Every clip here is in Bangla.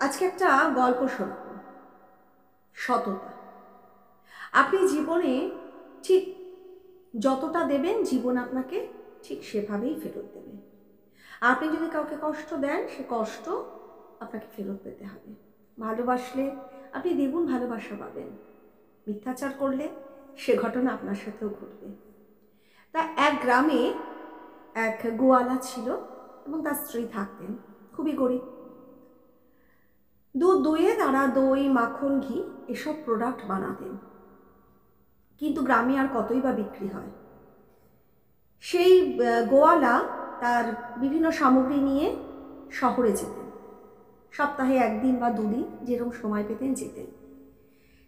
আজকে একটা গল্প শোনাবো। সততা। আপনি জীবনে ঠিক যতটা দেবেন জীবন আপনাকে ঠিক সেভাবেই ফেরত দেবে। আপনি যদি কাউকে কষ্ট দেন সে কষ্ট আপনাকে ফেরত পেতে হবে। ভালোবাসলে আপনি দ্বিগুণ ভালোবাসা পাবেন। মিথ্যাচার করলে সে ঘটনা আপনার সাথেও ঘটবে। তা এক গ্রামে এক গোয়ালা ছিল এবং তার স্ত্রী থাকতেন, খুবই গরিব। দুধ দুয়ে তারা দই, মাখন, ঘি এসব প্রোডাক্ট বানাতেন, কিন্তু গ্রামে আর কতই বা বিক্রি হয়। সেই গোয়ালা তার বিভিন্ন সামগ্রী নিয়ে শহরে যেতেন। সপ্তাহে একদিন বা দুদিন যেরকম সময় পেতেন যেতেন।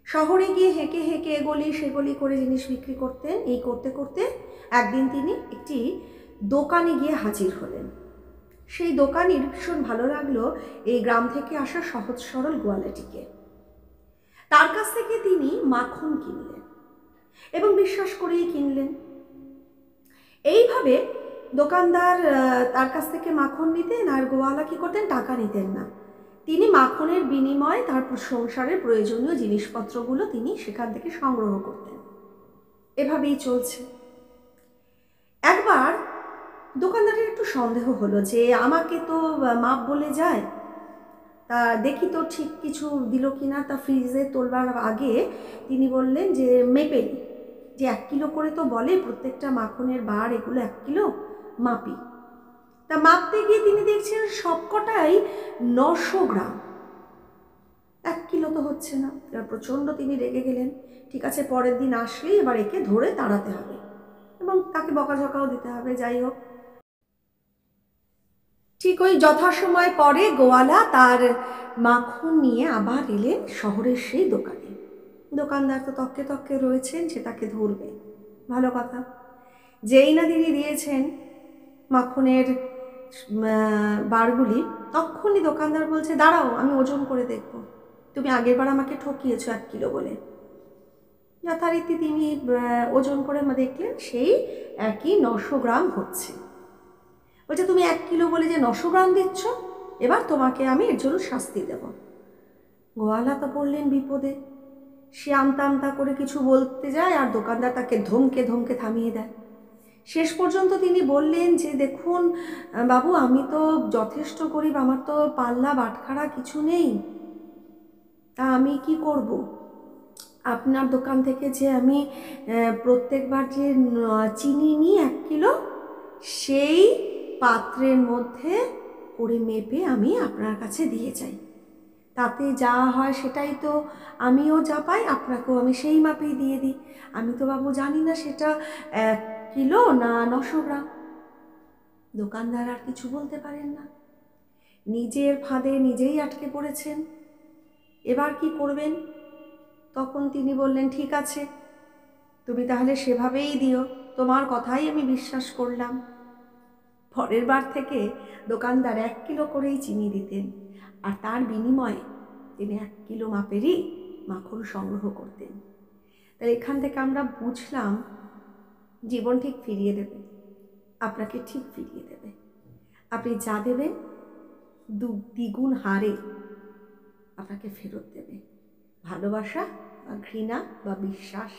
শহরে গিয়ে হেঁকে হেঁকে এগলি সেগলি করে জিনিস বিক্রি করতেন। এই করতে করতে একদিন তিনি একটি দোকানে গিয়ে হাজির হলেন। সেই দোকানির ভীষণ ভালো লাগলো এই গ্রাম থেকে আসা সহজ সরল গোয়ালাটিকে। তার কাছ থেকে তিনি মাখন কিনলেন এবং বিশ্বাস করেই কিনলেন। এইভাবে দোকানদার তার কাছ থেকে মাখন নিতেন আর গোয়ালা কি করতেন, টাকা নিতেন না। তিনি মাখনের বিনিময়ে তার সংসারের প্রয়োজনীয় জিনিসপত্রগুলো তিনি সেখান থেকে সংগ্রহ করতেন। এভাবেই চলছে। একবার দোকানদারের একটু সন্দেহ হলো যে আমাকে তো মাপ বলে যায়, তা দেখি তো ঠিক কিছু দিল কিনা। তা ফ্রিজে তোলবার আগে তিনি বললেন যে মেপে নি, যে 1 কিলো করে তো বলে প্রত্যেকটা মাখনের বার, এগুলো 1 কিলো, মাপি। তা মাপতে গিয়ে তিনি দেখছেন সবকটাই 900 গ্রাম। 1 কিলো তো হচ্ছে না। এবার প্রচণ্ড তিনি রেগে গেলেন। ঠিক আছে, পরের দিন আসলেই এবার একে ধরে তাড়াতে হবে এবং তাকে বকাঝকাও দিতে হবে। যাই হোক, ঠিক ওই যথাসময় পরে গোয়ালা তার মাখন নিয়ে আবার এলেন শহরের সেই দোকানে। দোকানদার তো তককে তককে রয়েছেন, সে তাকে ধরবে, ভালো কথা। যেই না তিনি দিয়েছেন মাখনের বারগুলি, তখনই দোকানদার বলছে, দাঁড়াও আমি ওজন করে দেখব, তুমি আগেরবার আমাকে ঠকিয়েছো 1 কিলো বলে। যথারীতি তিনি ওজন করে দেখলেন সেই একই 900 গ্রাম হচ্ছে। বলছে, তুমি 1 কিলো বলে যে 900 গ্রাম দিচ্ছ, এবার তোমাকে আমি এর জন্য শাস্তি দেব। গোয়ালা তো পড়লেন বিপদে। সে আমতা আমতা করে কিছু বলতে যায় আর দোকানদার তাকে ধমকে ধমকে থামিয়ে দেয়। শেষ পর্যন্ত তিনি বললেন যে দেখুন বাবু, আমি তো যথেষ্ট গরিব, আমার তো পাল্লা বাটখারা কিছু নেই, তা আমি কি করব? আপনার দোকান থেকে যে আমি প্রত্যেকবার যে চিনি নিই 1 কিলো, সেই পাত্রের মধ্যে করে মেপে আমি আপনার কাছে দিয়ে যাই, তাতে যা হয় সেটাই তো আমিও যা পাই আপনাকেও আমি সেই মাপেই দিয়ে দিই। আমি তো বাবু জানি না সেটা 1 কিলো না 900 গ্রাম। দোকানদার আর কিছু বলতে পারেন না, নিজের ফাঁদে নিজেই আটকে পড়েছেন। এবার কি করবেন? তখন তিনি বললেন, ঠিক আছে, তুমি তাহলে সেভাবেই দিও, তোমার কথাই আমি বিশ্বাস করলাম। পরের বার থেকে দোকানদার 1 কিলো করেই চিনি দিতেন আর তার বিনিময়ে তিনি 1 কিলো মাপেরই মাখন সংগ্রহ করতেন। তাই এখান থেকে আমরা বুঝলাম জীবন ঠিক ফিরিয়ে দেবে, আপনাকে ঠিক ফিরিয়ে দেবে। আপনি যা দেবেন দ্বিগুণ হারে আপনাকে ফেরত দেবে। ভালোবাসা বা ঘৃণা বা বিশ্বাস